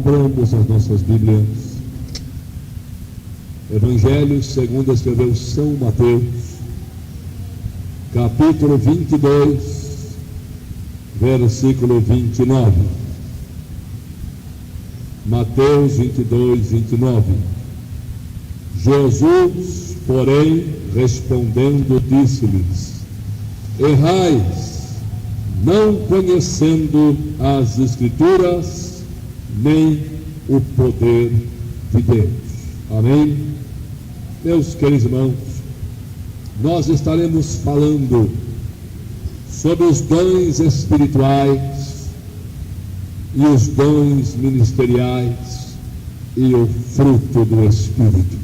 Abramos as nossas Bíblias. Evangelho segundo escreveu São Mateus, capítulo 22, versículo 29. Mateus 22, 29. Jesus, porém, respondendo, disse-lhes: errais, não conhecendo as Escrituras, nem o poder de Deus. Amém? Meus queridos irmãos, nós estaremos falando sobre os dons espirituais e os dons ministeriais e o fruto do Espírito.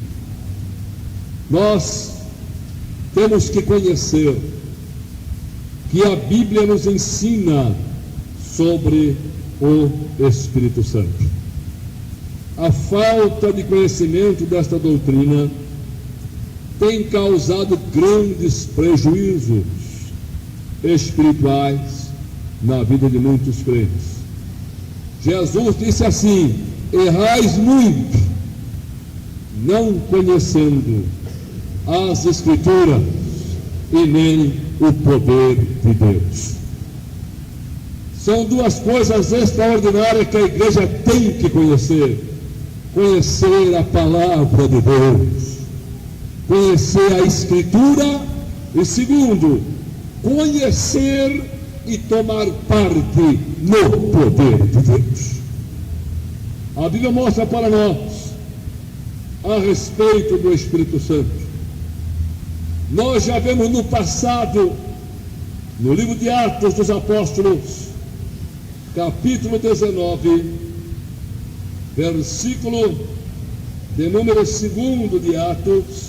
Nós temos que conhecer que a Bíblia nos ensina sobre o Espírito Santo. A falta de conhecimento desta doutrina tem causado grandes prejuízos espirituais na vida de muitos crentes. Jesus disse assim: errais muito, não conhecendo as Escrituras e nem o poder de Deus. São duas coisas extraordinárias que a igreja tem que conhecer: conhecer a palavra de Deus, conhecer a Escritura, e segundo, conhecer e tomar parte no poder de Deus. A Bíblia mostra para nós a respeito do Espírito Santo. Nós já vemos no passado, no livro de Atos dos Apóstolos, capítulo 19, versículo de número 2 de Atos,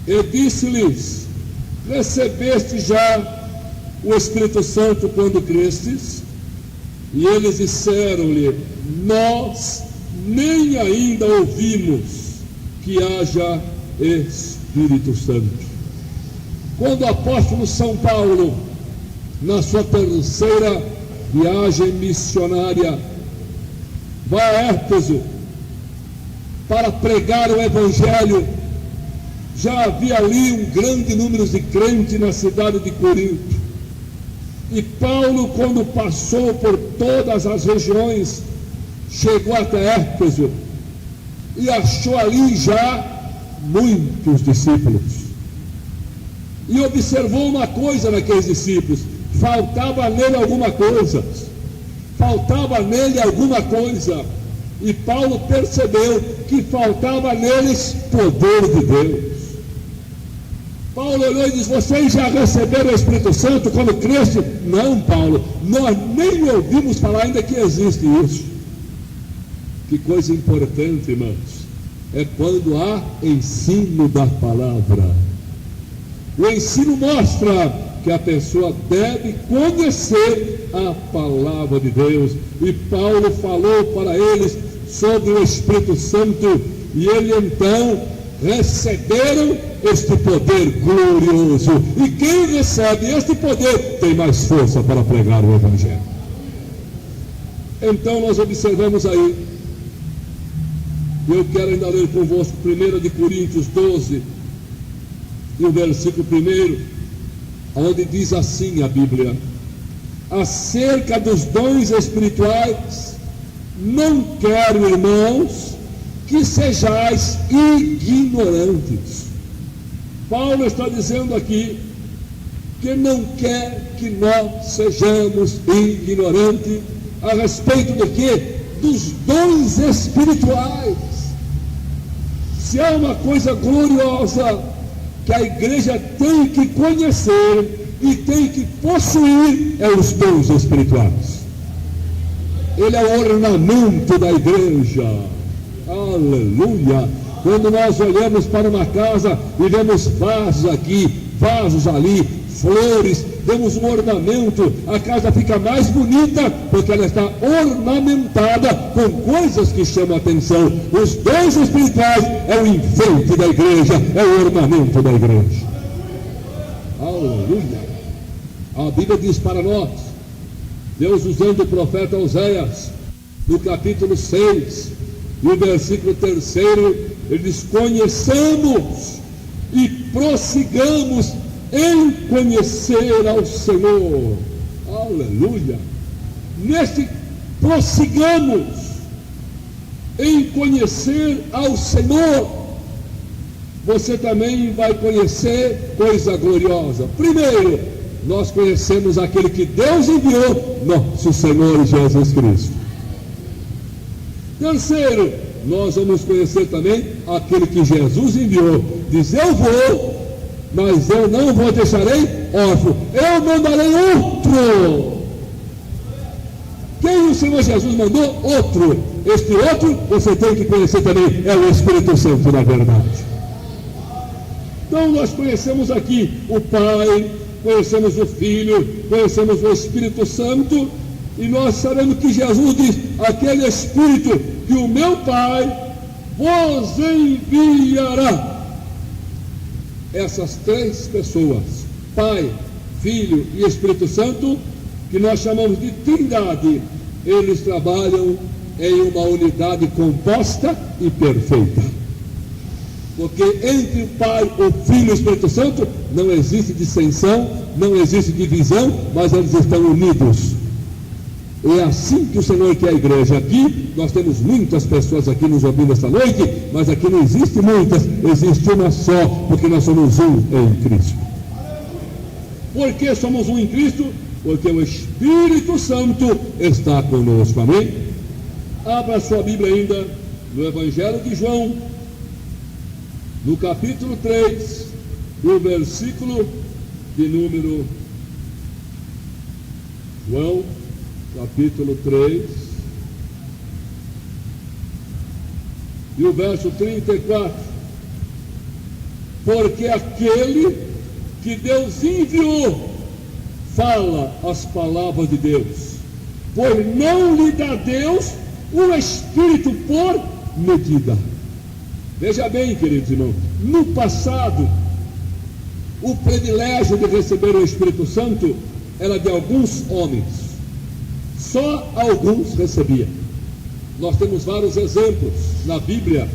e disse-lhes: recebeste já o Espírito Santo quando crestes? E eles disseram-lhe: nós nem ainda ouvimos que haja Espírito Santo. Quando o apóstolo São Paulo, na sua terceira viagem missionária, vai a Éfeso para pregar o Evangelho, já havia ali um grande número de crentes na cidade de Corinto. E Paulo, quando passou por todas as regiões, chegou até Éfeso e achou ali já muitos discípulos. E observou uma coisa naqueles discípulos: faltava nele alguma coisa. E Paulo percebeu que faltava neles poder de Deus. Paulo olhou e disse: vocês já receberam o Espírito Santo quando creste? Não, Paulo, nós nem ouvimos falar ainda que existe isso. Que coisa importante, irmãos, é quando há ensino da palavra. O ensino mostra que a pessoa deve conhecer a palavra de Deus. E Paulo falou para eles sobre o Espírito Santo, e eles então receberam este poder glorioso. E quem recebe este poder tem mais força para pregar o Evangelho. Então nós observamos aí, eu quero ainda ler convosco 1 Coríntios 12, e o versículo 1, onde diz assim a Bíblia: acerca dos dons espirituais, não quero, irmãos, que sejais ignorantes. Paulo está dizendo aqui que não quer que nós sejamos ignorantes a respeito do quê? Dos dons espirituais. Se há uma coisa gloriosa que a igreja tem que conhecer e tem que possuir, é os dons espirituais. Ele é o ornamento da igreja. Aleluia! Quando nós olhamos para uma casa e vemos vasos aqui, vasos ali, flores, vemos um ornamento, a casa fica mais bonita porque ela está ornamentada com coisas que chamam a atenção. Os dons espirituais é o enfeite da igreja, é o ornamento da igreja. Aleluia! A Bíblia diz para nós, Deus usando o profeta Oséias, no capítulo 6, e o versículo 3, ele diz: conheçamos e prossigamos em conhecer ao Senhor. Aleluia! Nesse prossigamos em conhecer ao Senhor, você também vai conhecer coisa gloriosa. Primeiro, nós conhecemos aquele que Deus enviou, nosso Senhor Jesus Cristo. Terceiro, nós vamos conhecer também aquele que Jesus enviou. Diz: eu vou, mas eu não vos deixarei órfão, eu mandarei outro. Quem o Senhor Jesus mandou? Outro. Este outro você tem que conhecer também, é o Espírito Santo, na verdade. Então nós conhecemos aqui o Pai, conhecemos o Filho, conhecemos o Espírito Santo, e nós sabemos que Jesus diz: aquele Espírito que o meu Pai vos enviará. Essas três pessoas, Pai, Filho e Espírito Santo, que nós chamamos de Trindade, eles trabalham em uma unidade composta e perfeita. Porque entre o Pai, o Filho e o Espírito Santo não existe dissensão, não existe divisão, mas eles estão unidos. É assim que o Senhor quer a igreja. Aqui nós temos muitas pessoas aqui nos ouvindo esta noite, mas aqui não existe muitas, existe uma só, porque nós somos um em Cristo. Por que somos um em Cristo? Porque o Espírito Santo está conosco, amém? Abra sua Bíblia ainda no Evangelho de João, no capítulo 3, no versículo de número João, capítulo 3, e o verso 34, porque aquele que Deus enviou fala as palavras de Deus, pois não lhe dá Deus o Espírito por medida. Veja bem, queridos irmãos, no passado, o privilégio de receber o Espírito Santo era de alguns homens, só alguns recebiam. Nós temos vários exemplos na Bíblia,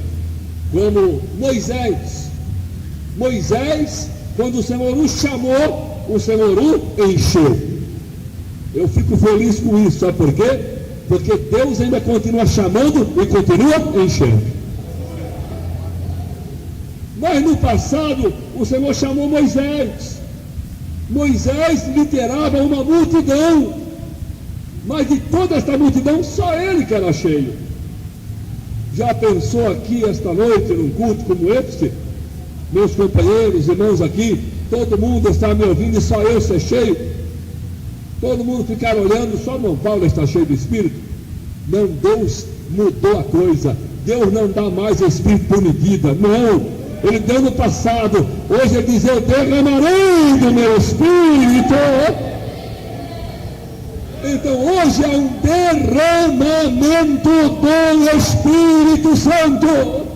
como Moisés. Moisés, quando o Senhor o chamou, o Senhor o encheu. Eu fico feliz com isso, sabe por quê? Porque Deus ainda continua chamando e continua enchendo. Mas no passado, o Senhor chamou Moisés. Moisés liderava uma multidão, mas de toda esta multidão, só ele que era cheio. Já pensou aqui esta noite, num culto como este, meus companheiros, irmãos aqui, todo mundo está me ouvindo e só eu ser cheio? Todo mundo ficar olhando, só irmão Paulo está cheio do Espírito? Não, Deus mudou a coisa. Deus não dá mais Espírito por medida, não. Ele deu no passado, hoje ele diz: eu derramarei do meu Espírito. Então hoje é um derramamento do Espírito Santo.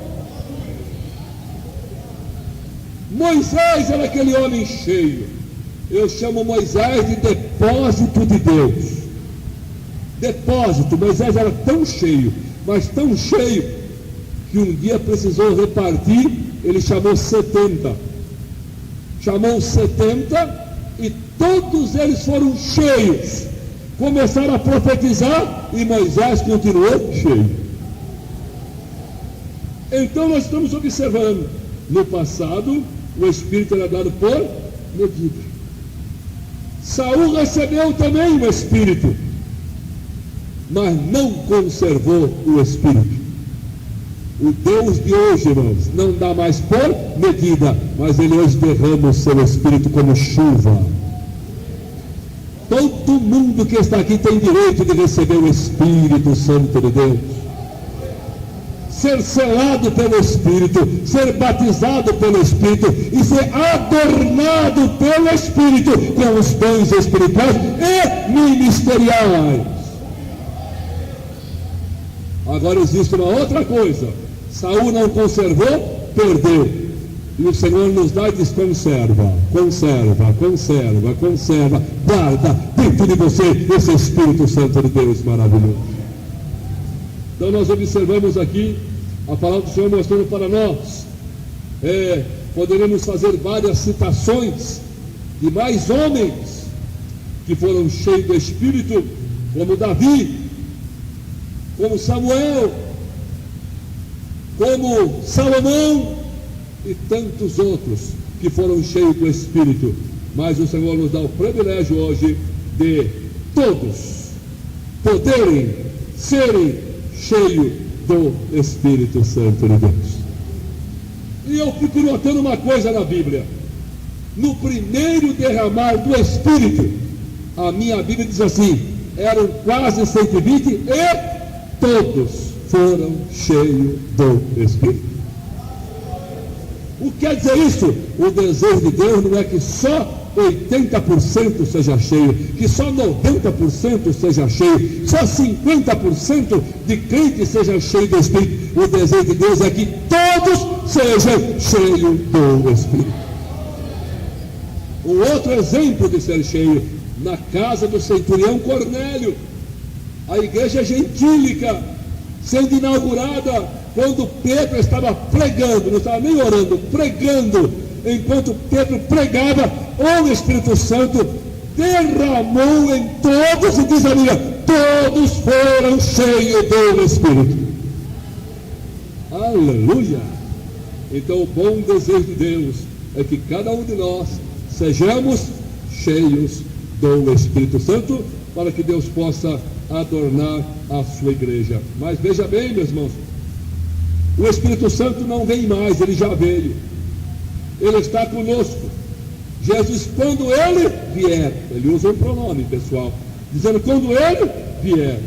Moisés era aquele homem cheio. Eu chamo Moisés de depósito de Deus. Depósito. Moisés era tão cheio, mas tão cheio, que um dia precisou repartir. Ele chamou 70. Chamou 70 e todos eles foram cheios. Começaram a profetizar e Moisés continuou cheio. Então nós estamos observando, no passado o Espírito era dado por medida. Saul recebeu também o Espírito, mas não conservou o Espírito. O Deus de hoje, irmãos, não dá mais por medida, mas Ele hoje derrama o seu Espírito como chuva. Todo mundo que está aqui tem direito de receber o Espírito Santo de Deus, ser selado pelo Espírito, ser batizado pelo Espírito e ser adornado pelo Espírito com os dons espirituais e ministeriais. Agora existe uma outra coisa. Saul não conservou, perdeu. E o Senhor nos dá e diz: conserva, conserva, conserva, conserva. Guarda dentro de você esse Espírito Santo de Deus maravilhoso. Então nós observamos aqui a palavra do Senhor mostrando para nós. Poderemos fazer várias citações de mais homens que foram cheios do Espírito, como Davi, como Samuel, como Salomão e tantos outros que foram cheios do Espírito. Mas o Senhor nos dá o privilégio hoje de todos poderem serem cheios do Espírito Santo de Deus. E eu fico notando uma coisa na Bíblia: no primeiro derramar do Espírito, a minha Bíblia diz assim, eram quase 120 e todos foram cheios do Espírito. O que quer dizer isso? O desejo de Deus não é que só 80% seja cheio, que só 90% seja cheio, só 50% de crentes sejam cheios do Espírito. O desejo de Deus é que todos sejam cheios do Espírito. Um outro exemplo de ser cheio, na casa do centurião Cornélio, a igreja gentílica sendo inaugurada, quando Pedro estava pregando, não estava nem orando, pregando. Enquanto Pedro pregava, o Espírito Santo derramou em todos, e diz a Bíblia, todos foram cheios do Espírito. Aleluia! Então o bom desejo de Deus é que cada um de nós sejamos cheios do Espírito Santo, para que Deus possa adornar a sua igreja. Mas veja bem, meus irmãos, o Espírito Santo não vem mais, ele já veio. Ele está conosco. Jesus, quando ele vier, ele usa um pronome pessoal, dizendo quando ele vier,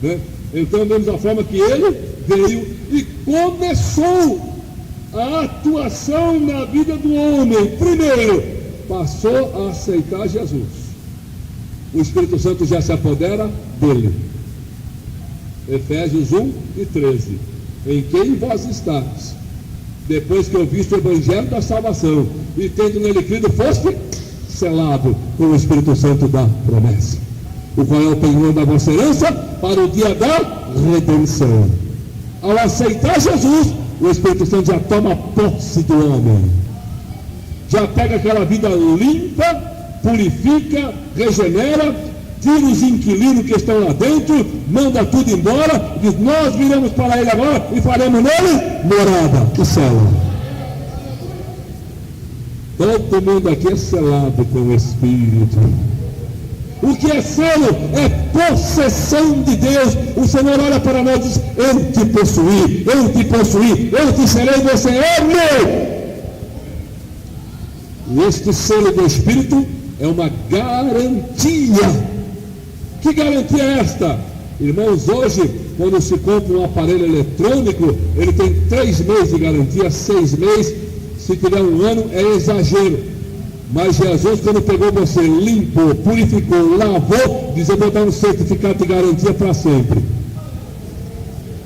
né? Então vemos a forma que ele veio e começou a atuação na vida do homem. Primeiro, passou a aceitar Jesus. O Espírito Santo já se apodera dele. Efésios 1 e 13. Em quem vós estáis, depois que ouviste o Evangelho da salvação, e tendo nele crido, foste selado com o Espírito Santo da promessa, o qual é o penhor da vossa herança para o dia da redenção. Ao aceitar Jesus, o Espírito Santo já toma posse do homem, já pega aquela vida limpa, purifica, regenera, tira os inquilinos que estão lá dentro, manda tudo embora, diz, nós viramos para ele agora e faremos nele morada, que célula. Todo mundo aqui é selado com o Espírito. O que é selo é possessão de Deus. O Senhor olha para nós e diz, eu te possuí, eu te serei, você é meu. E este selo do Espírito é uma garantia. Que garantia é esta? Irmãos, hoje, quando se compra um aparelho eletrônico, ele tem 3 meses de garantia, 6 meses, se tiver 1 ano, é exagero. Mas Jesus, quando pegou você, limpou, purificou, lavou, diz, eu vou dar um certificado de garantia para sempre.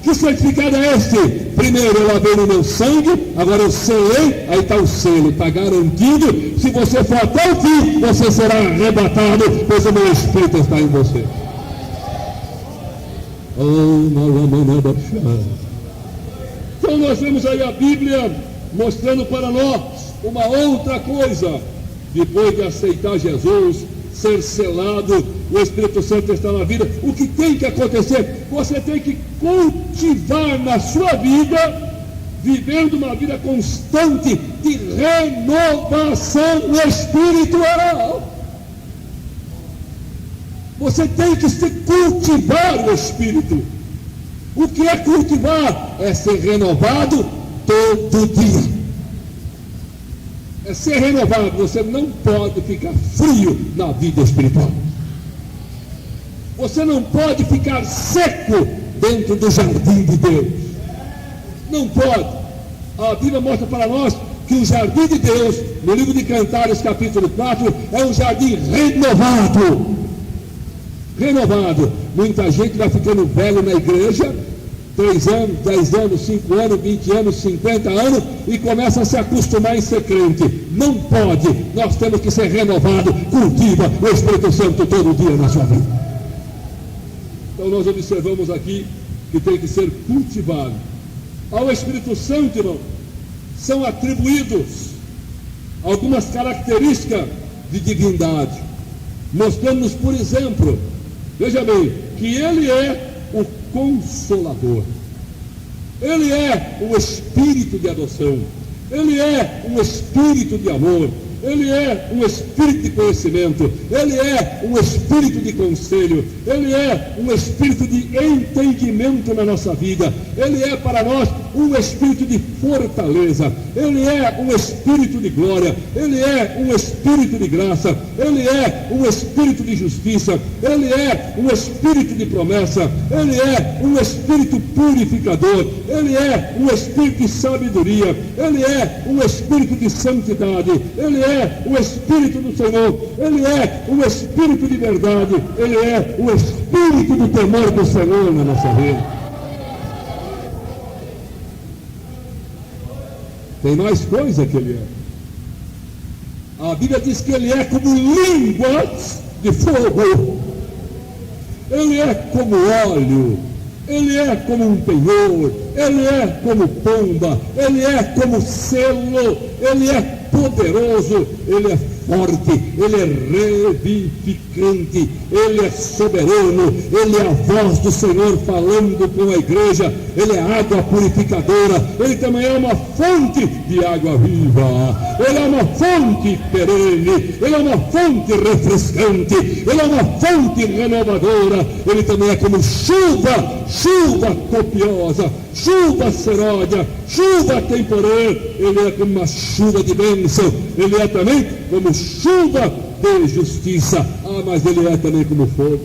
Que certificado é este? Primeiro eu lavei no meu sangue, agora eu selei, aí está o selo, está garantido. Se você for até o fim, você será arrebatado, pois o meu Espírito está em você. Então nós vemos aí a Bíblia mostrando para nós uma outra coisa. Depois de aceitar Jesus, ser selado, o Espírito Santo está na vida, o que tem que acontecer? Você tem que cultivar na sua vida, vivendo uma vida constante de renovação espiritual. Você tem que se cultivar o Espírito. O que é cultivar? É ser renovado todo dia. É ser renovado. Você não pode ficar frio na vida espiritual. Você não pode ficar seco dentro do jardim de Deus. Não pode. A Bíblia mostra para nós que o jardim de Deus, no livro de Cantares, capítulo 4, é um jardim renovado. Renovado. Muita gente vai ficando velho na igreja, 3 anos, 10 anos, 5 anos, 20 anos, 50 anos, e começa a se acostumar em ser crente. Não pode. Nós temos que ser renovado. Cultiva o Espírito Santo todo dia na sua vida. Então nós observamos aqui que tem que ser cultivado. Ao Espírito Santo, irmão, são atribuídos algumas características de divindade, mostrando-nos, por exemplo, veja bem, que Ele é o Consolador, Ele é o Espírito de adoção, Ele é um Espírito de amor, Ele é um Espírito de conhecimento, Ele é um Espírito de conselho, Ele é um Espírito de entendimento na nossa vida, Ele é para nós um Espírito de fortaleza, Ele é um Espírito de glória, Ele é um Espírito de graça, Ele é um Espírito de justiça, Ele é um Espírito de promessa, Ele é um Espírito purificador, Ele é um Espírito de sabedoria, Ele é um Espírito de santidade, Ele é o Espírito do Senhor, Ele é o Espírito de verdade, Ele é o Espírito do temor do Senhor na nossa vida. Tem mais coisa que Ele é. A Bíblia diz que Ele é como línguas de fogo, Ele é como óleo, Ele é como um penhor, Ele é como pomba, Ele é como selo, Ele é poderoso, Ele é forte, Ele é revivificante, Ele é soberano, Ele é a voz do Senhor falando com a igreja, Ele é água purificadora, Ele também é uma fonte de água viva, Ele é uma fonte perene, Ele é uma fonte refrescante, Ele é uma fonte renovadora, Ele também é como chuva, chuva copiosa, chuva seródia, chuva temporã, Ele é como uma chuva de bênção, Ele é também como chuva de justiça, mas Ele é também como fogo.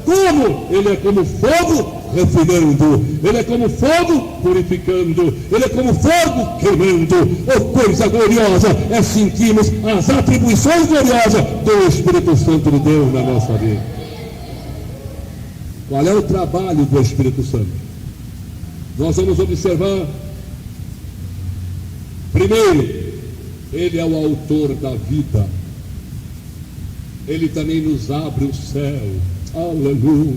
Como? Ele é como fogo refinando, Ele é como fogo purificando, Ele é como fogo queimando. Oh, coisa gloriosa é sentirmos as atribuições gloriosas do Espírito Santo de Deus na nossa vida. Qual é o trabalho do Espírito Santo? Nós vamos observar, primeiro, Ele é o autor da vida, Ele também nos abre o céu, aleluia.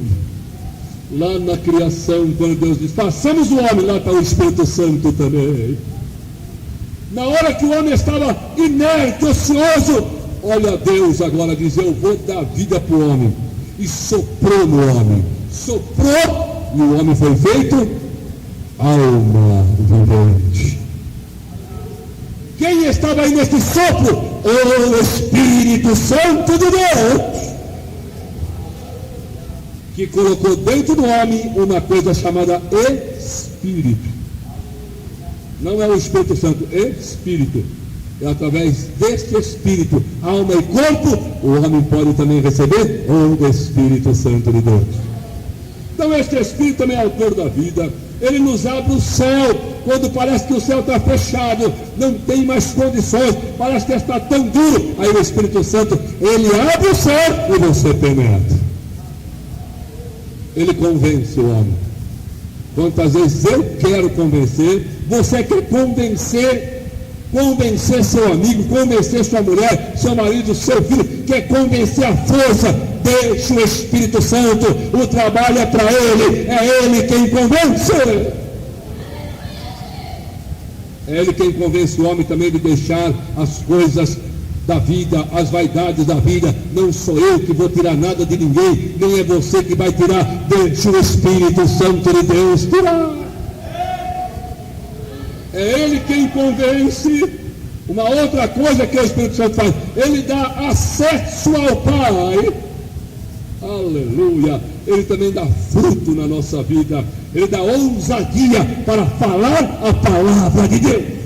Lá na criação, quando Deus diz, façamos o homem, lá está o Espírito Santo também. Na hora que o homem estava inerte, ocioso, olha Deus agora diz, eu vou dar vida para o homem, e soprou no homem, soprou, e o homem foi feito alma vivente. Quem estava aí nesse sopro? O Espírito Santo de Deus, que colocou dentro do homem uma coisa chamada Espírito. Não é o Espírito Santo, Espírito. É através deste Espírito, alma e corpo, o homem pode também receber o Espírito Santo de Deus. Então este Espírito também é autor da vida. Ele nos abre o céu, quando parece que o céu está fechado, não tem mais condições, parece que está tão duro, aí o Espírito Santo, Ele abre o céu e você penetra. Ele convence o homem. Quantas vezes eu quero convencer, você quer convencer seu amigo, convencer sua mulher, seu marido, seu filho, quer convencer a força, deixa o Espírito Santo, o trabalho é para Ele, é Ele quem convence. É Ele quem convence o homem também de deixar as coisas da vida, as vaidades da vida. Não sou eu que vou tirar nada de ninguém, nem é você que vai tirar, deixa o Espírito Santo de Deus tirar. É Ele quem convence. Uma outra coisa que o Espírito Santo faz, Ele dá acesso ao Pai, aleluia. Ele também dá fruto na nossa vida, Ele dá ousadia para falar a palavra de Deus.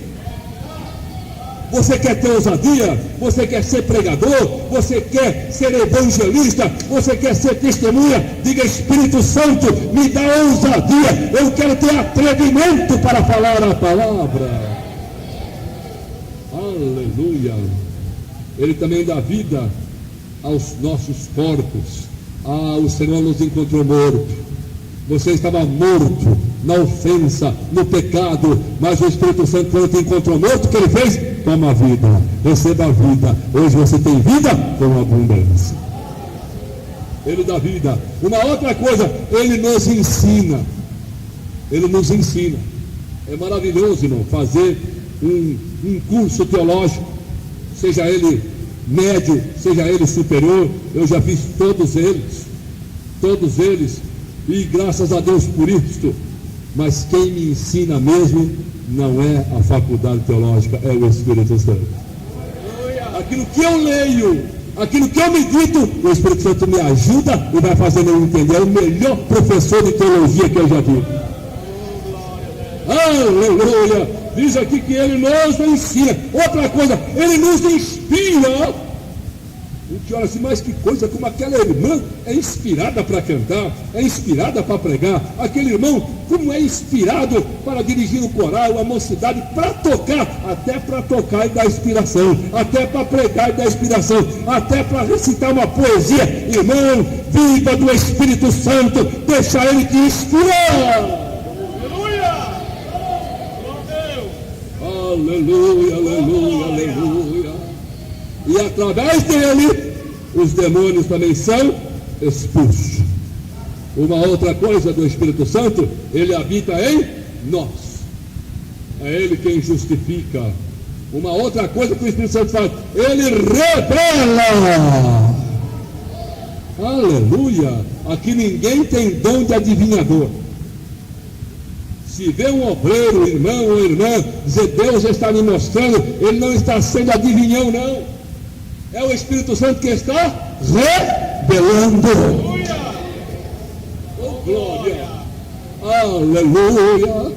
Você quer ter ousadia? Você quer ser pregador? Você quer ser evangelista? Você quer ser testemunha? Diga, Espírito Santo, me dá ousadia, eu quero ter atrevimento para falar a palavra. Aleluia. Ele também dá vida aos nossos corpos. O Senhor nos encontrou morto. Você estava morto na ofensa, no pecado, mas o Espírito Santo, quando te encontrou morto, o que Ele fez? Toma a vida, receba a vida. Hoje você tem vida com abundância. Ele dá vida. Uma outra coisa, Ele nos ensina. Ele nos ensina. É maravilhoso, irmão, fazer um curso teológico, seja ele médio, seja ele superior. Eu já fiz todos eles, e graças a Deus por isso. Mas quem me ensina mesmo não é a faculdade teológica, é o Espírito Santo. Aquilo que eu leio, aquilo que eu medito, o Espírito Santo me ajuda e vai fazendo eu entender. É o melhor professor de teologia que eu já vi. Aleluia! Diz aqui que Ele nos ensina. Outra coisa, Ele nos inspira. A gente olha assim, mas que coisa, como aquela irmã é inspirada para cantar, é inspirada para pregar. Aquele irmão, como é inspirado para dirigir o coral, a mocidade, para tocar, até para tocar e dar inspiração, até para pregar e dar inspiração, até para recitar uma poesia. Irmão, viva do Espírito Santo, deixa Ele te inspirar. Aleluia, aleluia, aleluia. E através dele, os demônios também são expulsos. Uma outra coisa do Espírito Santo, ele habita em nós. É ele quem justifica. Uma outra coisa que o Espírito Santo faz, ele revela. Aleluia. Aqui ninguém tem dom de adivinhador. Se vê um obreiro, irmão ou irmã, dizer Deus está me mostrando, ele não está sendo adivinhão, não. É o Espírito Santo que está revelando. Oh, glória! Aleluia!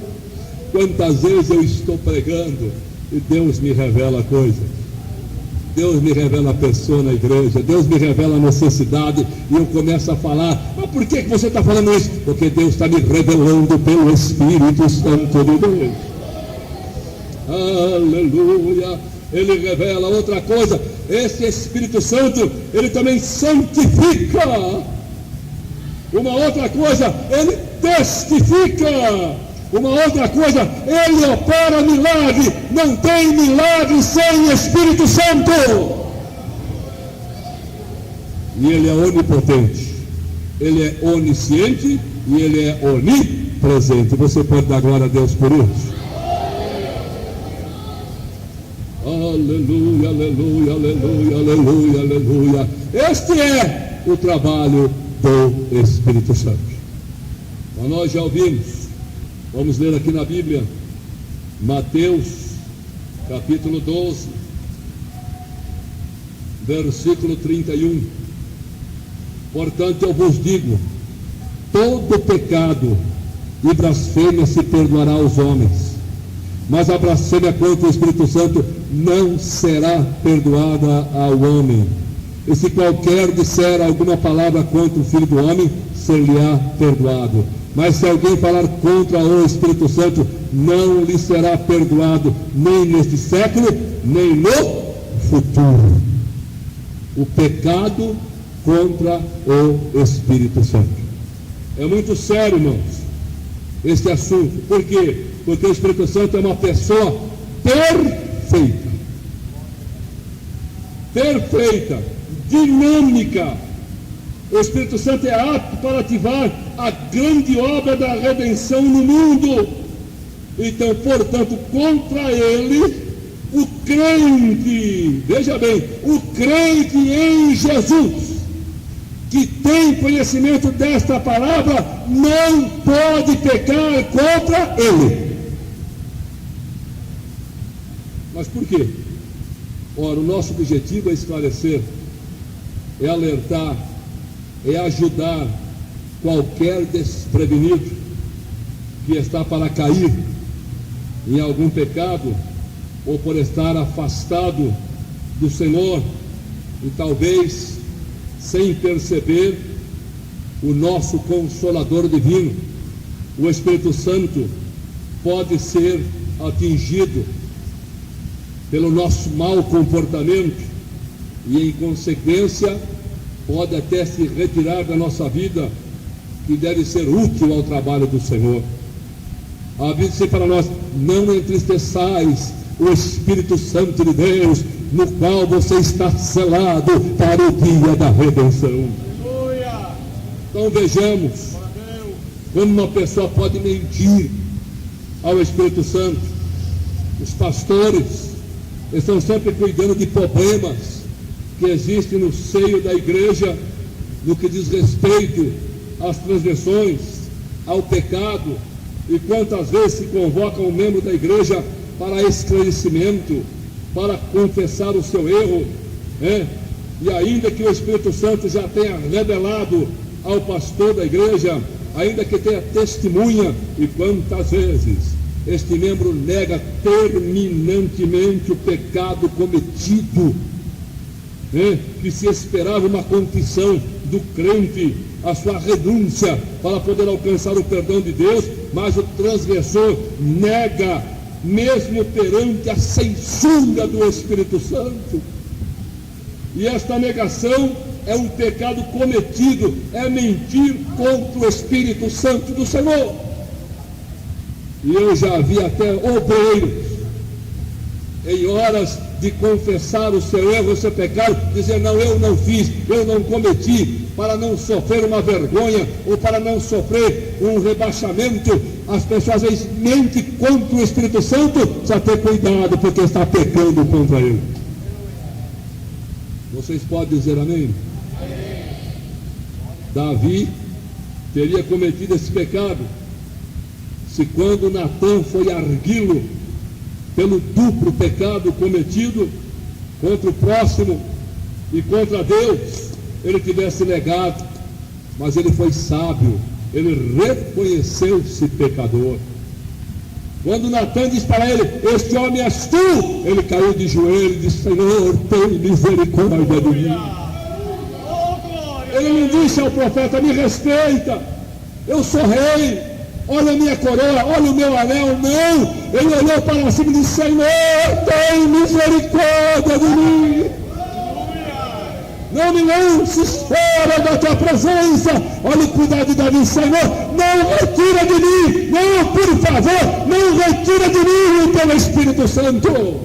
Quantas vezes eu estou pregando e Deus me revela coisas. Deus me revela a pessoa na igreja, Deus me revela a necessidade, e eu começo a falar. Mas por que você está falando isso? Porque Deus está me revelando pelo Espírito Santo de Deus. Aleluia! Ele revela outra coisa. Esse Espírito Santo, ele também santifica. Uma outra coisa, ele testifica. Uma outra coisa, ele opera milagre. Não tem milagre sem Espírito Santo. E ele é onipotente, ele é onisciente e ele é onipresente. Você pode dar glória a Deus por isso? Aleluia, aleluia, aleluia, aleluia, aleluia. Este é o trabalho do Espírito Santo. Então nós já ouvimos. Vamos ler aqui na Bíblia, Mateus, capítulo 12, versículo 31. Portanto, eu vos digo, todo pecado e blasfêmia se perdoará aos homens, mas a blasfêmia contra o Espírito Santo não será perdoada ao homem. E se qualquer disser alguma palavra contra o Filho do Homem, ser-lhe-á perdoado. Mas se alguém falar contra o Espírito Santo, não lhe será perdoado, nem neste século, nem no futuro. O pecado contra o Espírito Santo. É muito sério, irmãos, este assunto. Por quê? Porque o Espírito Santo é uma pessoa perfeita. Perfeita, dinâmica. O Espírito Santo é apto para ativar a grande obra da redenção no mundo. Então, portanto, contra ele, o crente, veja bem, o crente em Jesus, que tem conhecimento desta palavra, não pode pecar contra ele. Mas por quê? Ora, o nosso objetivo é esclarecer, é alertar, é ajudar qualquer desprevenido que está para cair em algum pecado, ou por estar afastado do Senhor, e talvez sem perceber o nosso Consolador divino. O Espírito Santo pode ser atingido pelo nosso mau comportamento e, em consequência, pode até se retirar da nossa vida, que deve ser útil ao trabalho do Senhor. A Bíblia diz para nós: não entristeçais o Espírito Santo de Deus, no qual você está selado para o dia da redenção. Então vejamos como uma pessoa pode mentir ao Espírito Santo. Os pastores estão sempre cuidando de problemas que existem no seio da igreja, no que diz respeito às transgressões, ao pecado, e quantas vezes se convoca um membro da igreja para esclarecimento, para confessar o seu erro, e ainda que o Espírito Santo já tenha revelado ao pastor da igreja, ainda que tenha testemunha, e quantas vezes este membro nega terminantemente o pecado cometido, que se esperava uma confissão do crente, a sua renúncia para poder alcançar o perdão de Deus, mas o transgressor nega, mesmo perante a censura do Espírito Santo. E esta negação é um pecado cometido, é mentir contra o Espírito Santo do Senhor. E eu já vi até obreiros, em horas de confessar o seu erro, o seu pecado, dizer: não, eu não fiz, eu não cometi, para não sofrer uma vergonha, ou para não sofrer um rebaixamento. As pessoas às vezes mentem contra o Espírito Santo, precisa ter cuidado, porque está pecando contra ele. Vocês podem dizer amém? Davi teria cometido esse pecado se, quando Natã foi arguí-lo pelo duplo pecado cometido contra o próximo e contra Deus, ele tivesse negado. Mas ele foi sábio, ele reconheceu-se pecador. Quando Natã disse para ele: este homem és tu, ele caiu de joelho e disse: Senhor, tem misericórdia de mim. Ele não disse ao profeta: me respeita, eu sou rei, olha a minha coroa, olha o meu anel. Não, ele olhou para cima e disse: Senhor, tem misericórdia de mim. Não me lances fora da tua presença. Olha o cuidado de Davi: Senhor, não retira de mim, não, por favor, não retira de mim o teu Espírito Santo.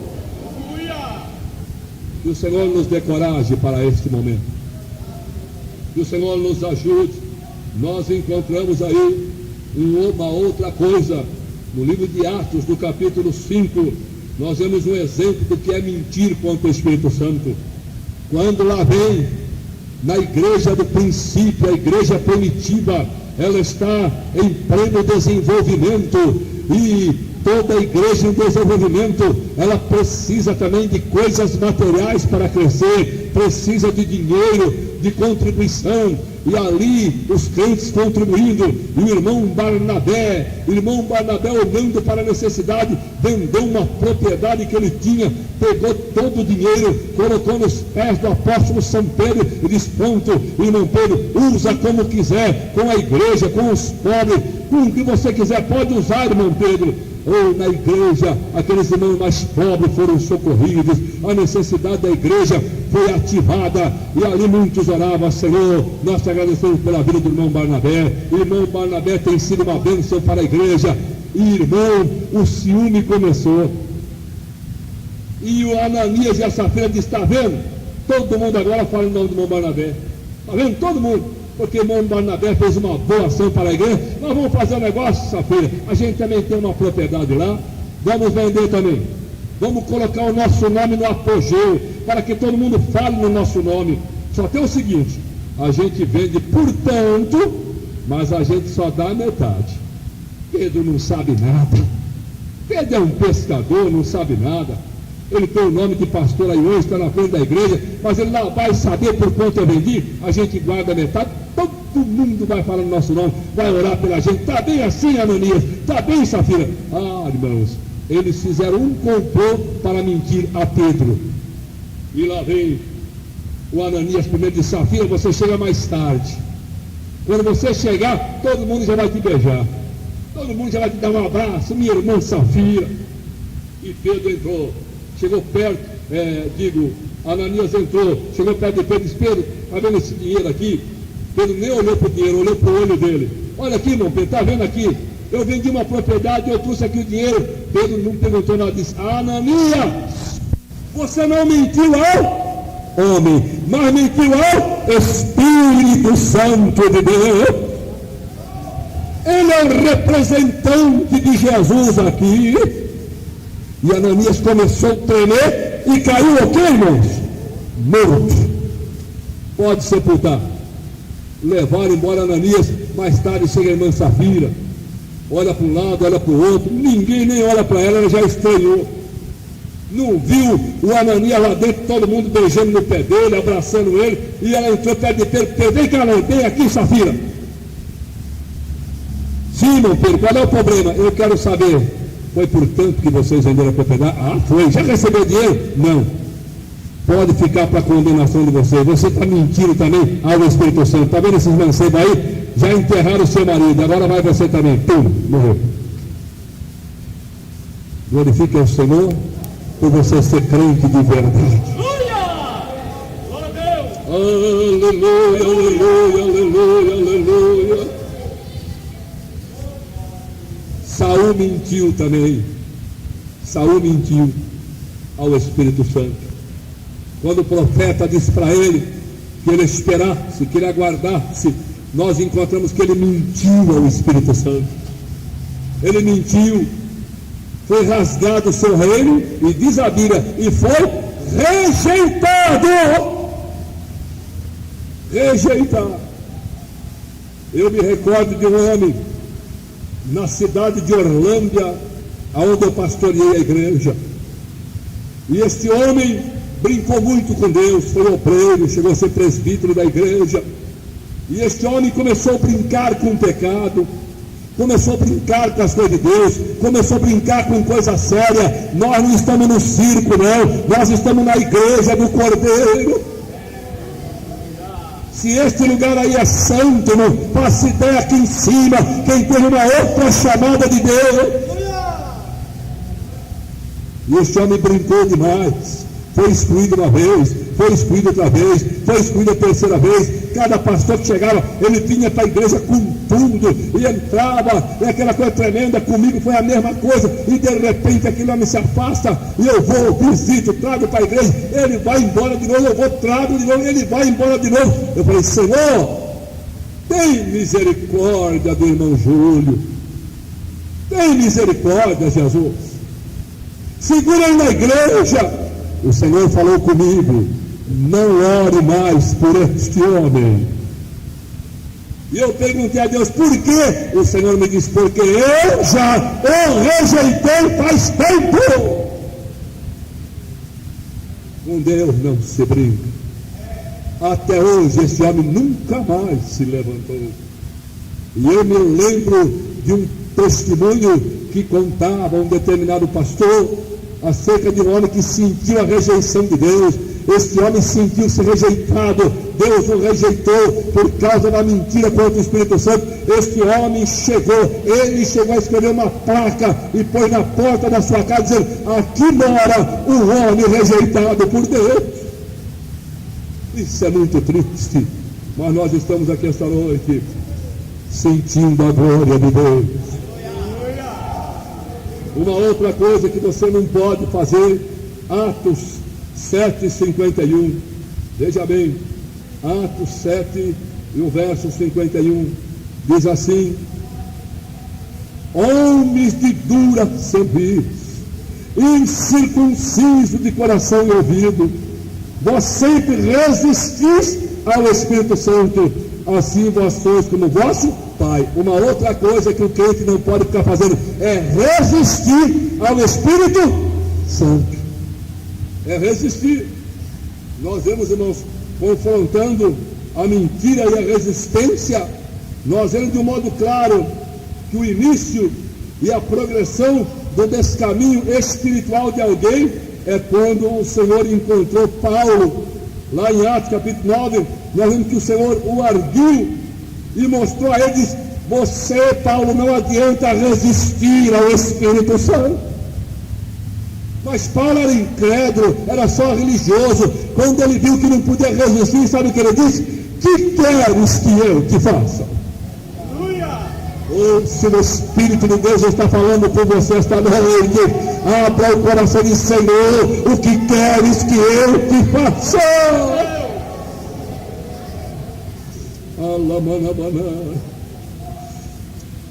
Que o Senhor nos dê coragem para este momento, que o Senhor nos ajude. Nós encontramos aí uma outra coisa no livro de Atos, no capítulo 5. Nós vemos um exemplo do que é mentir contra o Espírito Santo. Quando lá vem, na igreja do princípio, a igreja primitiva, ela está em pleno desenvolvimento, e toda a igreja em desenvolvimento, ela precisa também de coisas materiais para crescer, precisa de dinheiro, de contribuição. E ali os crentes contribuindo, e o irmão Barnabé olhando para a necessidade, vendeu uma propriedade que ele tinha, pegou todo o dinheiro, colocou nos pés do apóstolo São Pedro e disse: pronto, irmão Pedro, usa como quiser, com a igreja, com os pobres, com o que você quiser, pode usar, irmão Pedro. Ou na igreja, aqueles irmãos mais pobres foram socorridos, a necessidade da igreja foi ativada, e ali muitos oravam: Senhor, nós te agradecemos pela vida do irmão Barnabé. O irmão Barnabé tem sido uma bênção para a igreja. E irmão, o ciúme começou, e o Ananias e a Safira disse: está vendo? Todo mundo agora fala o nome do irmão Barnabé, está vendo? Todo mundo, porque o irmão Barnabé fez uma boa ação para a igreja. Nós vamos fazer um negócio, Safira, a gente também tem uma propriedade lá, vamos vender também, vamos colocar o nosso nome no apogeu, para que todo mundo fale no nosso nome. Só tem o seguinte: a gente vende por tanto, mas a gente só dá a metade. Pedro não sabe nada, Pedro é um pescador, não sabe nada. Ele tem o nome de pastor aí hoje, está na frente da igreja, mas ele não vai saber por quanto eu vendi. A gente guarda a metade, todo mundo vai falar no nosso nome, vai orar pela gente. Está bem assim, Ananias? Está bem, Safira? Ah, irmãos, eles fizeram um complô para mentir a Pedro. E lá vem o Ananias primeiro de Safira: você chega mais tarde. Quando você chegar, todo mundo já vai te beijar, todo mundo já vai te dar um abraço, minha irmã Safira. E Pedro entrou, chegou perto, Ananias entrou, chegou perto de Pedro e disse: Pedro, está vendo esse dinheiro aqui? Pedro nem olhou para o dinheiro, olhou para o olho dele. Olha aqui, irmão Pedro, está vendo aqui? Eu vendi uma propriedade, eu trouxe aqui o dinheiro. Pedro não perguntou nada, disse: Ananias, você não mentiu ao homem, mas mentiu ao Espírito Santo de Deus. Ele é o representante de Jesus aqui. E Ananias começou a tremer e caiu o quê, irmãos? Morto. Pode sepultar. Levaram embora Ananias. Mais tarde chega a irmã Safira. Olha para um lado, olha para o outro. Ninguém nem olha para ela, ela já estranhou. Não viu o Ananias lá dentro, todo mundo beijando no pé dele, abraçando ele. E ela entrou perto de Pedro. Vem cá, vem aqui, Safira. Sim, irmão Pedro, qual é o problema? Eu quero saber. Foi por tanto que vocês venderam a propriedade? Ah, foi. Já recebeu dinheiro? Não. Pode ficar para a condenação de vocês. Você está mentindo também ao Espírito Santo. Está vendo esses mancebos aí? Já enterraram o seu marido. Agora vai você também. Pum, morreu. Glorifique ao Senhor por você ser crente de verdade. Aleluia, aleluia, aleluia, aleluia. Saul mentiu também. Saul mentiu ao Espírito Santo. Quando o profeta disse para ele que ele esperasse, que ele aguardasse, nós encontramos que ele mentiu ao Espírito Santo. Ele mentiu. Foi rasgado o seu reino, e diz a Bíblia, e foi rejeitado. Rejeitado. Eu me recordo de um homem na cidade de Orlândia, onde eu pastoreei a igreja. E este homem brincou muito com Deus, foi obreiro, chegou a ser presbítero da igreja. E este homem começou a brincar com o pecado, começou a brincar com as coisas de Deus, começou a brincar com coisa séria. Nós não estamos no circo, não, nós estamos na igreja do Cordeiro. Se este lugar aí é santo, não faça ideia aqui em cima, quem tem uma outra chamada de Deus. E este homem brincou demais. Foi excluído uma vez, foi excluído outra vez, foi excluído a terceira vez. Cada pastor que chegava, ele vinha para a igreja com tudo, e entrava, e aquela coisa tremenda. Comigo foi a mesma coisa, e de repente aquele homem se afasta, e eu vou, visito, trago para a igreja, ele vai embora de novo, eu vou, trago de novo, ele vai embora de novo. Eu falei, Senhor, tem misericórdia do irmão Júlio, tem misericórdia, Jesus, segura ele na igreja. O Senhor falou comigo, não ore mais por este homem. E eu perguntei a Deus, por quê? O Senhor me disse, porque eu já o rejeitei faz tempo. Com Deus não se brinca. Até hoje esse homem nunca mais se levantou. E eu me lembro de um testemunho que contava um determinado pastor acerca de um homem que sentiu a rejeição de Deus. Este homem sentiu-se rejeitado, Deus o rejeitou por causa da mentira contra o Espírito Santo. Este homem ele chegou a escrever uma placa e pôs na porta da sua casa dizendo, aqui mora um homem rejeitado por Deus. Isso é muito triste, mas nós estamos aqui esta noite sentindo a glória de Deus. Uma outra coisa que você não pode fazer, Atos 7:51, veja bem, Atos 7 e o verso 51, diz assim, homens de dura cerviz, incircuncisos de coração e ouvido, vós sempre resistis ao Espírito Santo, assim vós sois como vosso Pai. Uma outra coisa que o crente não pode ficar fazendo é resistir ao Espírito Santo. É resistir. Nós vemos, irmãos, confrontando a mentira e a resistência. Nós vemos de um modo claro que o início e a progressão do descaminho espiritual de alguém é quando o Senhor encontrou Paulo. Lá em Atos capítulo 9, nós vemos que o Senhor o arguiu e mostrou a ele, diz, você, Paulo, não adianta resistir ao Espírito Santo. Mas Paulo era incrédulo, era só religioso. Quando ele viu que não podia resistir, sabe o que ele disse? Que queres que eu te faça? Ou se o Espírito de Deus está falando com você esta noite, abra o coração e diz: Senhor, o que queres que eu te faça?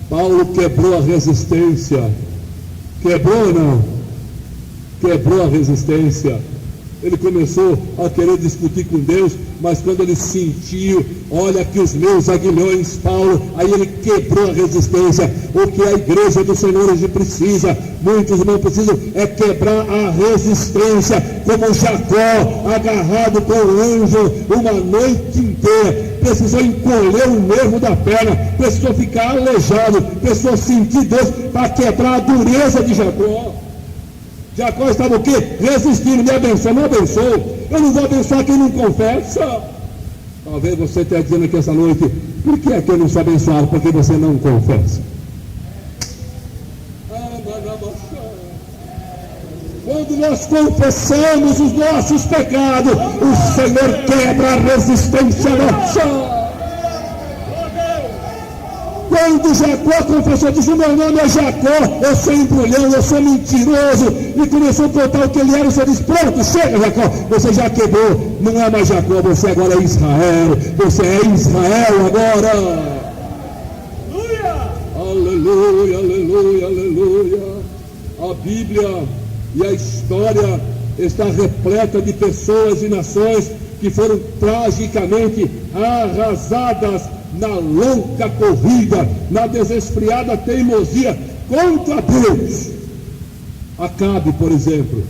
Paulo quebrou a resistência. Quebrou ou não? Quebrou a resistência. Ele começou a querer discutir com Deus, mas quando ele sentiu, olha que os meus aguilhões, Paulo, aí ele quebrou a resistência. O que a igreja do Senhor hoje precisa, muitos não precisam, é quebrar a resistência, como Jacó, agarrado com o anjo uma noite inteira, precisou encolher o nervo da perna, precisou ficar aleijado, precisou sentir Deus para quebrar a dureza de Jacó. Jacó estava o quê? Resistindo. Me abençoa, não abençoou. Eu não vou abençoar quem não confessa. Talvez você esteja dizendo aqui essa noite: por que é que eu não sou abençoado? Porque você não confessa. Quando nós confessamos os nossos pecados, o Senhor quebra a resistência nossa. Quando Jacó confessou, disse: meu nome é Jacó, eu sou embrulhão, eu sou mentiroso, e começou a contar o que ele era. Você disse: pronto, chega, Jacó, você já quebrou, não é mais Jacó, você agora é Israel, você é Israel agora. Aleluia, aleluia, aleluia. A Bíblia e a história está repleta de pessoas e nações que foram tragicamente arrasadas na louca corrida, na desesperada teimosia contra Deus. Acabe, por exemplo,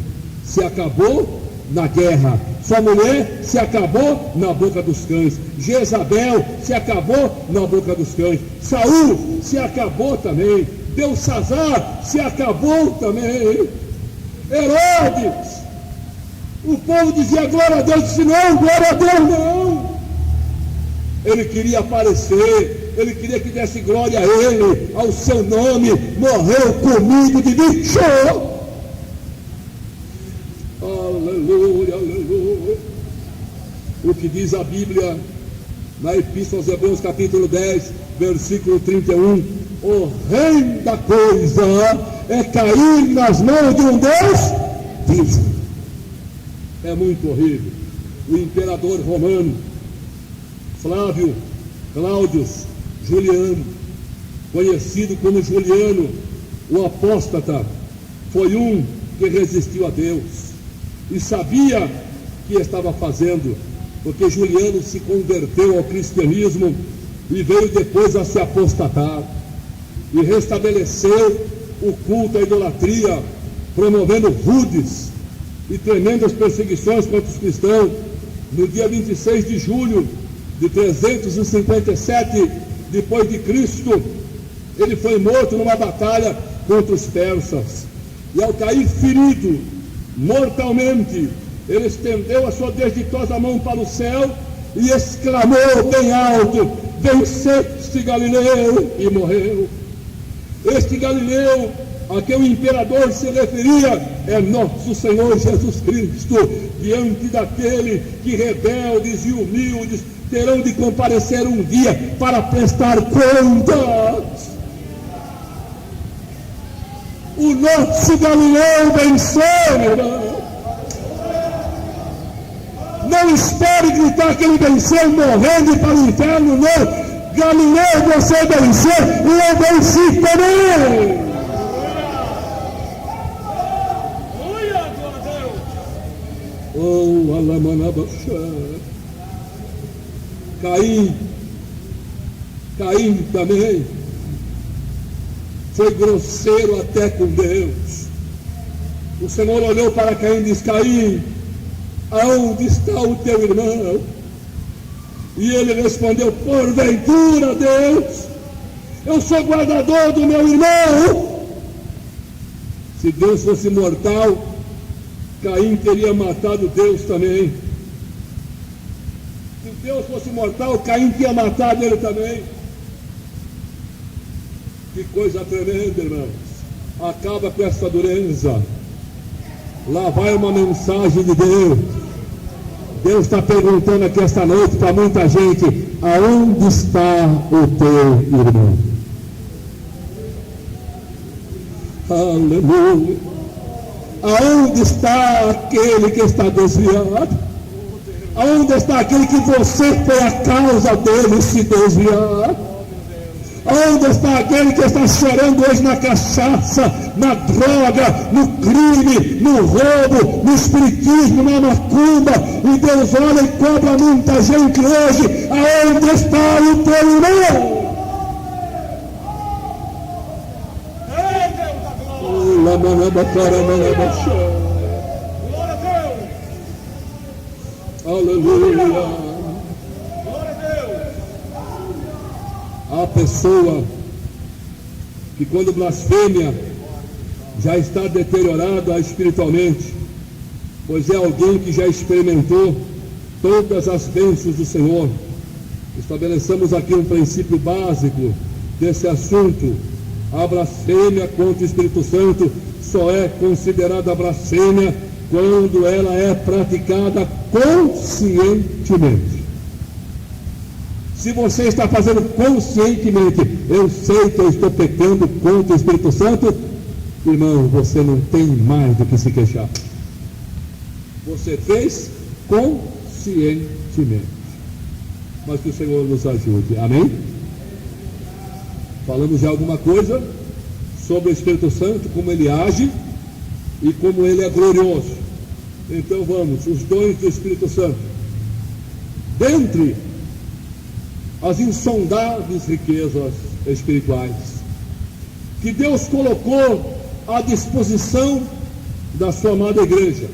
se acabou na guerra. Sua mulher se acabou na boca dos cães. Jezabel se acabou na boca dos cães. Saul se acabou também. Belsazar se acabou também. Herodes, o povo dizia glória a Deus, disse não, glória a Deus não. Ele queria aparecer, ele queria que desse glória a ele, ao seu nome. Morreu comigo de bicho. Aleluia, aleluia. O que diz a Bíblia na Epístola aos Hebreus, capítulo 10, versículo 31: horrenda coisa é cair nas mãos de um Deus vivo. É muito horrível. O imperador romano Flávio Cláudius Juliano, conhecido como Juliano o apóstata, foi um que resistiu a Deus e sabia o que estava fazendo, porque Juliano se converteu ao cristianismo e veio depois a se apostatar e restabeleceu o culto à idolatria, promovendo rudes e tremendas perseguições contra os cristãos. No dia 26 de julho de 357 depois de Cristo, ele foi morto numa batalha contra os persas, e ao cair ferido mortalmente, ele estendeu a sua desditosa mão para o céu e exclamou bem alto: venceste, Galileu, e morreu. Este Galileu a que o imperador se referia é nosso Senhor Jesus Cristo, diante daquele que rebeldes e humildes terão de comparecer um dia para prestar contas. O nosso Galileu venceu, meu irmão. Não espere gritar que ele venceu morrendo para o inferno, não. Galileu, você venceu e eu venci também. Oh, Alamanabachá. Caim também foi grosseiro até com Deus. O Senhor olhou para Caim e disse: Caim, aonde está o teu irmão? E ele respondeu: porventura, Deus, eu sou guardador do meu irmão. Se Deus fosse mortal, Caim teria matado Deus também. Se Deus fosse mortal, Caim tinha matado ele também. Que coisa tremenda, irmãos. Acaba com essa dureza. Lá vai uma mensagem de Deus. Deus está perguntando aqui esta noite para muita gente: aonde está o teu irmão? Aleluia. Aonde está aquele que está desviado? Aonde está aquele que você foi a causa dele se desviar? Aonde está aquele que está chorando hoje na cachaça, na droga, no crime, no roubo, no espiritismo, na macumba? E Deus olha e cobra muita gente hoje. Aonde está o teu irmão? Aleluia. A pessoa que quando blasfêmia já está deteriorada espiritualmente, pois é alguém que já experimentou todas as bênçãos do Senhor. Estabelecemos aqui um princípio básico desse assunto. A blasfêmia contra o Espírito Santo só é considerada blasfêmia quando ela é praticada conscientemente. Se você está fazendo conscientemente, eu sei que eu estou pecando contra o Espírito Santo, irmão, você não tem mais do que se queixar. Você fez conscientemente. Mas que o Senhor nos ajude. Amém? Falamos já alguma coisa sobre o Espírito Santo, como ele age e como ele é glorioso. Então vamos, os dons do Espírito Santo. Dentre as insondáveis riquezas espirituais que Deus colocou à disposição da sua amada igreja,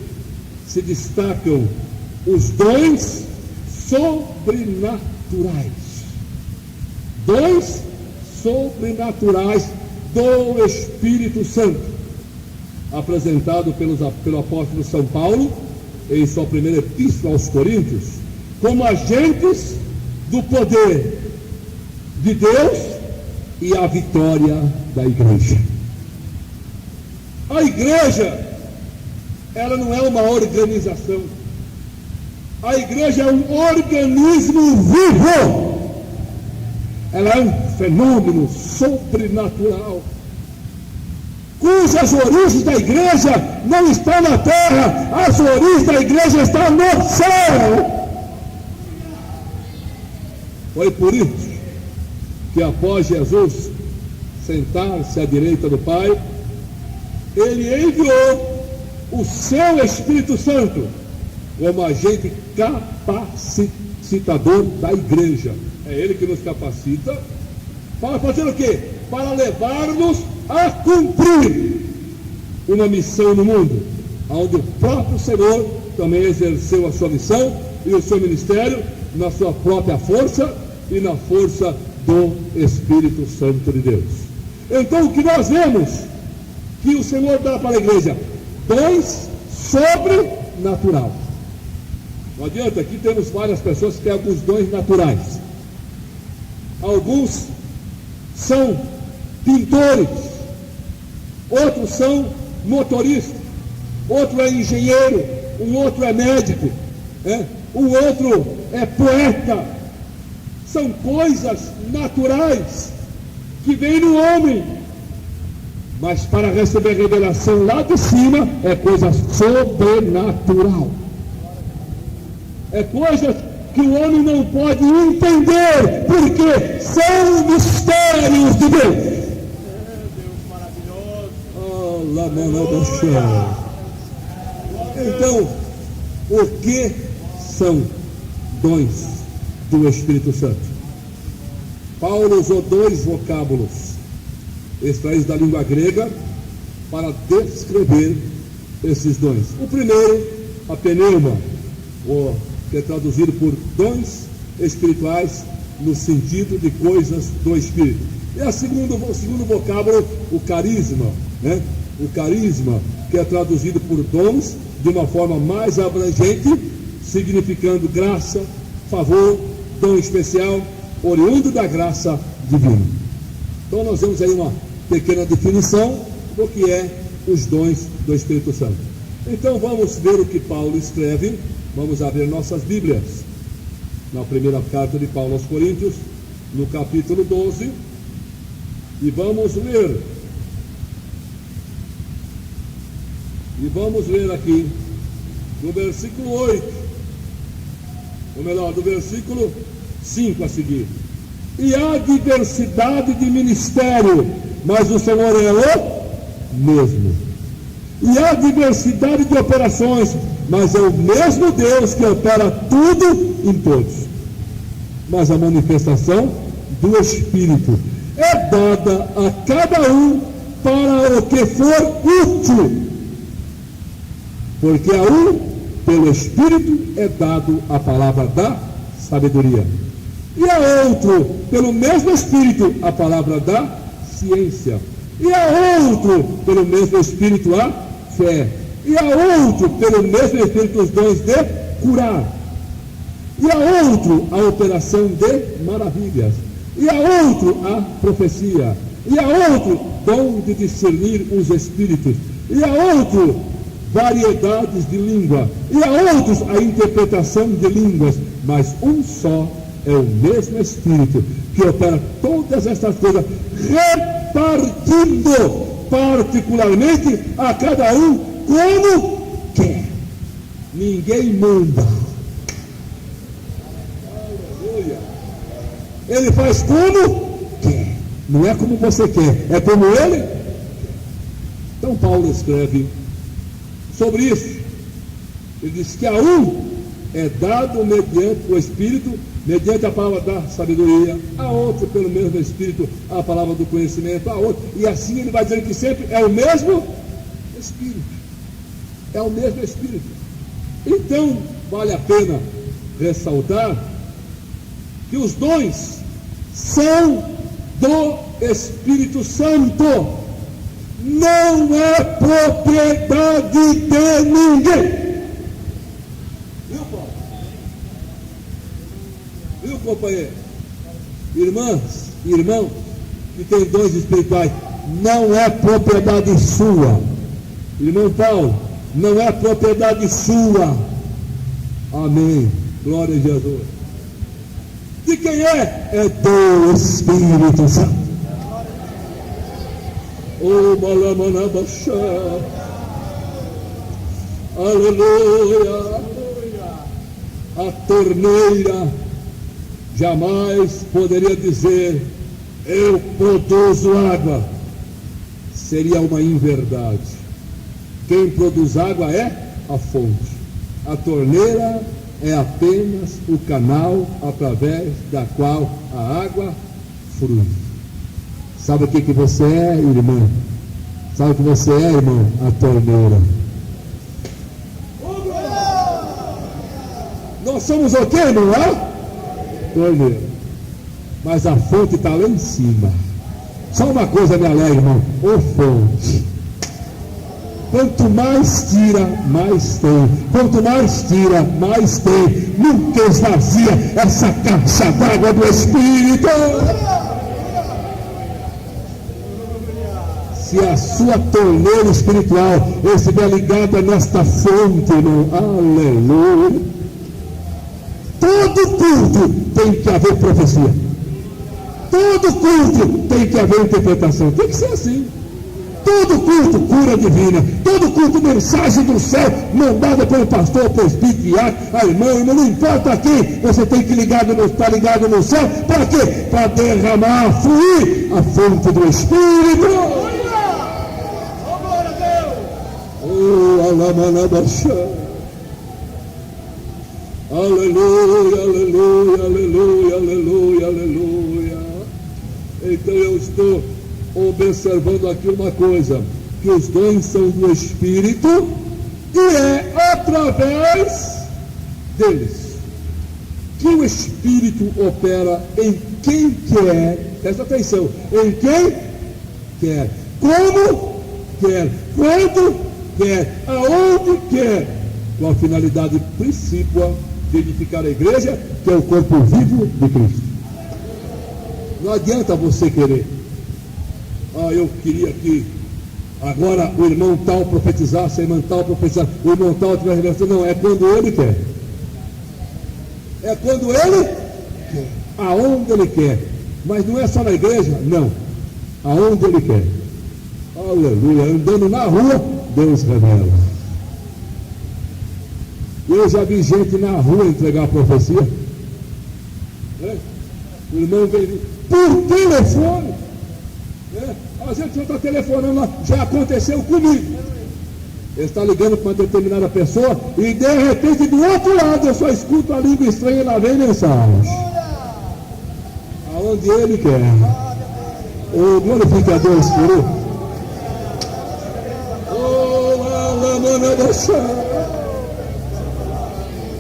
se destacam os dons sobrenaturais. Dons sobrenaturais do Espírito Santo, apresentado pelo apóstolo São Paulo em sua primeira epístola aos Coríntios, como agentes do poder de Deus e a vitória da igreja. A igreja, ela não é uma organização. A igreja é um organismo vivo. Ela é um fenômeno sobrenatural, cujas origens da igreja não estão na terra, as origens da igreja estão no céu. Foi por isso que após Jesus sentar-se à direita do Pai, ele enviou o seu Espírito Santo como agente capacitador da igreja. É ele que nos capacita para fazer o quê? Para levar-nos a cumprir uma missão no mundo, onde o próprio Senhor também exerceu a sua missão e o seu ministério na sua própria força e na força do Espírito Santo de Deus. Então o que nós vemos que o Senhor dá para a igreja? Dons sobrenaturais. Não adianta, aqui temos várias pessoas que têm alguns dons naturais. Alguns são pintores, outros são motoristas, outro é engenheiro, um outro é médico, um outro é poeta. São coisas naturais que vêm no homem, mas para receber revelação lá de cima é coisa sobrenatural. É coisa que o homem não pode entender, porque são mistérios de Deus. Deus maravilhoso. Então, o que são dons do Espírito Santo? Paulo usou dois vocábulos extraídos da língua grega para descrever esses dons. O primeiro, a pneuma, que é traduzido por dons espirituais no sentido de coisas do Espírito. E o segundo vocábulo, o carisma, o carisma, que é traduzido por dons de uma forma mais abrangente, significando graça, favor, dom especial, oriundo da graça divina. Então nós vemos aí uma pequena definição do que é os dons do Espírito Santo. Então vamos ver o que Paulo escreve. Vamos abrir nossas Bíblias na primeira carta de Paulo aos Coríntios, no capítulo 12, e vamos ler E vamos ler aqui, no versículo 8, ou melhor, do versículo 5 a seguir. E há diversidade de ministério, mas o Senhor é o mesmo. E há diversidade de operações, mas é o mesmo Deus que opera tudo em todos. Mas a manifestação do Espírito é dada a cada um para o que for útil. Porque a um, pelo Espírito, é dado a palavra da sabedoria. E a outro, pelo mesmo Espírito, a palavra da ciência. E a outro, pelo mesmo Espírito, a fé. E a outro, pelo mesmo Espírito, os dons de curar. E a outro, a operação de maravilhas. E a outro, a profecia. E a outro, dom de discernir os espíritos. E a outro, variedades de língua. E a outros, a interpretação de línguas. Mas um só é o mesmo Espírito que opera todas essas coisas, repartindo particularmente a cada um como quer. Ninguém manda. Aleluia. Ele faz como quer. Não é como você quer, é como ele quer. Então Paulo escreve sobre isso. Ele diz que a um é dado mediante o Espírito, mediante a palavra da sabedoria, a outro pelo mesmo Espírito, a palavra do conhecimento, a outro, e assim ele vai dizer que sempre é o mesmo Espírito, é o mesmo Espírito. Então vale a pena ressaltar que os dons são do Espírito Santo, não é propriedade de ninguém. Viu, companheiro? Irmãs, irmãos que têm dons espirituais, não é propriedade sua. Irmão Paulo, não é propriedade sua. Amém. Glória a Jesus. De quem é? É do Espírito Santo. Oh, Malamanabaxá. Aleluia. A torneira jamais poderia dizer: eu produzo água. Seria uma inverdade. Quem produz água é a fonte. A torneira é apenas o canal através da qual a água flui. Sabe o que você é, irmã? Sabe o que você é, irmão? A torneira. Nós somos o quê, irmão? Torneira. Mas a fonte está lá em cima. Só uma coisa me alegra, irmão: o fonte. Quanto mais tira, mais tem. Quanto mais tira, mais tem. Nunca esvazia essa caixa d'água do Espírito. Se a sua torneira espiritual estiver ligada nesta fonte, irmão, aleluia. Todo culto tem que haver profecia. Todo culto tem que haver interpretação. Tem que ser assim. Todo culto, cura divina. Todo culto, mensagem do céu, mandada pelo pastor, presbítero, a irmã, não importa quem, você tem que estar ligado no céu. Para quê? Para derramar, fluir a fonte do Espírito. Oh, Alamanabaxá. Aleluia, aleluia, aleluia, aleluia, aleluia. Então eu estou observando aqui uma coisa, que os dons são do Espírito e é através deles que o Espírito opera em quem quer. Presta atenção: em quem quer, como quer, quando quer, aonde quer, com a finalidade principal de edificar a igreja, que é o corpo vivo de Cristo. Não adianta você querer: eu queria que agora o irmão tal profetizasse, a irmã tal profetizasse, o irmão tal tivesse revelação. Não, é quando ele quer. É quando ele quer, aonde ele quer. Mas não é só na igreja, não. Aonde ele quer. Aleluia. Andando na rua, Deus revela. Eu já vi gente na rua entregar a profecia. O irmão veio por telefone. A gente já está telefonando lá, já aconteceu comigo. Ele está ligando para uma determinada pessoa e de repente do outro lado eu só escuto a língua estranha e lá vem mensagem. Aonde ele quer. O glorifique a Deus por ele.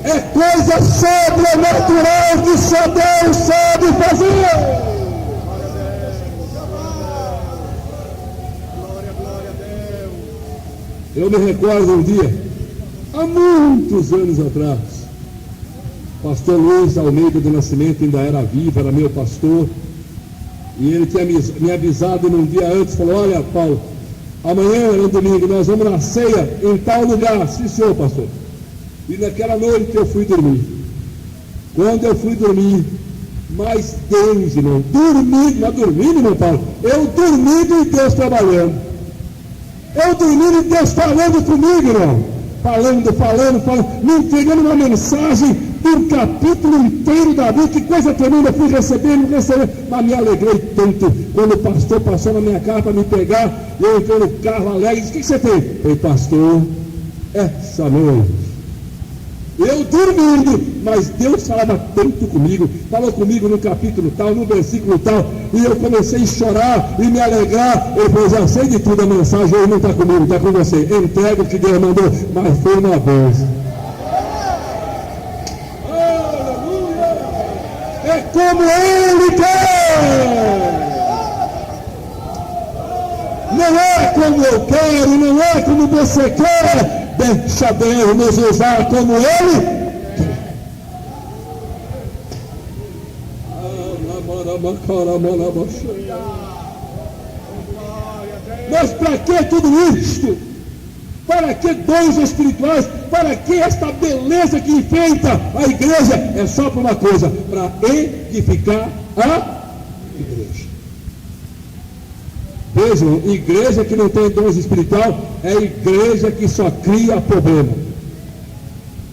É coisa sobrenatural que só Deus sabe fazer. Eu me recordo um dia, há muitos anos atrás, pastor Luiz Almeida do Nascimento ainda era vivo, era meu pastor, e ele tinha me avisado num dia antes, falou: olha, Paulo, amanhã era um domingo, nós vamos na ceia em tal lugar. Sim, senhor, pastor. E naquela noite eu fui dormir. Quando eu fui dormir, mas Deus, irmão, dormindo, irmão Paulo, eu dormindo e Deus trabalhando. Eu dormindo e Deus falando comigo, irmão. Falando, me entregando uma mensagem de um capítulo inteiro da Bíblia. Que coisa tremenda, fui recebendo, mas me alegrei tanto quando o pastor passou na minha casa para me pegar. Eu entrei no carro alegre e disse: o que você tem? Eu falei: pastor, essa noite eu dormindo, mas Deus falava tanto comigo, falou comigo no capítulo tal, no versículo tal, e eu comecei a chorar e me alegrar. Eu falei: já sei de tudo, a mensagem hoje não está comigo, está com você. Entrega o que Deus mandou, mas foi uma vez. Aleluia! É como Ele quer! Não é como eu quero, não é como você quer. Deixa Deus nos usar como Ele quer. Mas para que tudo isto? Para que dons espirituais? Para que esta beleza que enfeita a igreja? É só para uma coisa: para edificar a igreja. Vejam, igreja que não tem dons espiritual é igreja que só cria problema.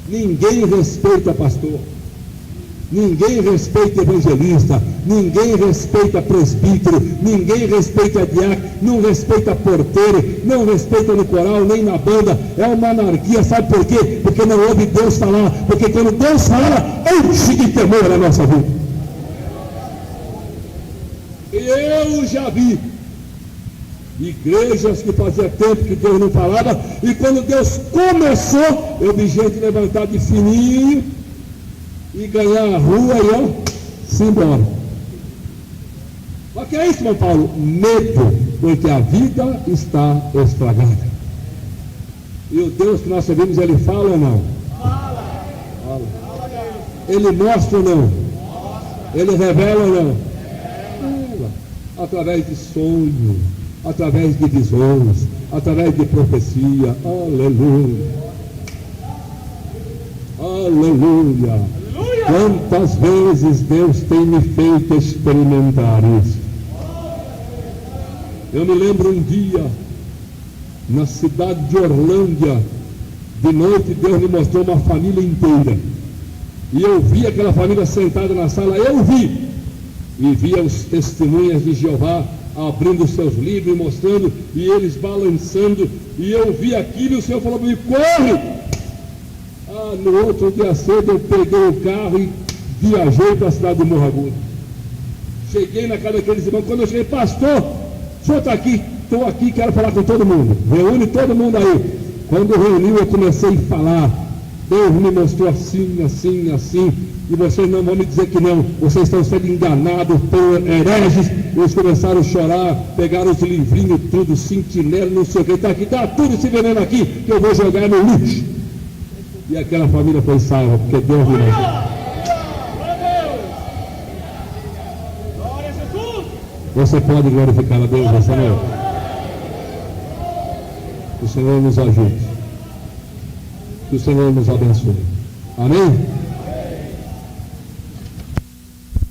Ninguém respeita pastor, ninguém respeita evangelista, ninguém respeita presbítero, ninguém respeita diácono, não respeita porteiro, não respeita no coral, nem na banda. É uma anarquia, sabe por quê? Porque não ouve Deus falar, porque quando Deus fala, enche de temor na nossa vida. E eu já vi igrejas que fazia tempo que Deus não falava, e quando Deus começou, eu vi gente levantar de fininho e ganhar a rua e eu se embora. O que é isso, irmão Paulo? Medo, porque a vida está estragada. E o Deus que nós servimos, Ele fala ou não? Fala. Ele mostra ou não? Ele revela ou não? Fala. Através de sonhos, através de visões, através de profecia. Aleluia, aleluia. Quantas vezes Deus tem me feito experimentar isso. Eu me lembro um dia na cidade de Orlândia, de noite Deus me mostrou uma família inteira, e eu vi aquela família sentada na sala. Eu vi e via os testemunhas de Jeová abrindo seus livros, mostrando, e eles balançando, e eu vi aquilo, e o Senhor falou para mim: corre! No outro dia cedo eu peguei o carro e viajei para a cidade de Morro Agudo. Cheguei na casa daqueles irmãos. Quando eu cheguei: pastor, o senhor está aqui? Estou aqui, quero falar com todo mundo. Reúne todo mundo aí. Quando reuniu, eu comecei a falar. Deus me mostrou assim, assim, assim, e vocês não vão me dizer que não, vocês estão sendo enganados por hereges. Eles começaram a chorar, pegaram os livrinhos, tudo, sentinela, não sei o que, está aqui, está tudo esse veneno aqui, que eu vou jogar no lixo. E aquela família foi salva, porque Deus me mostrou. Você pode glorificar a Deus nessa noite? Que o Senhor nos ajude, que o Senhor nos abençoe. Amém?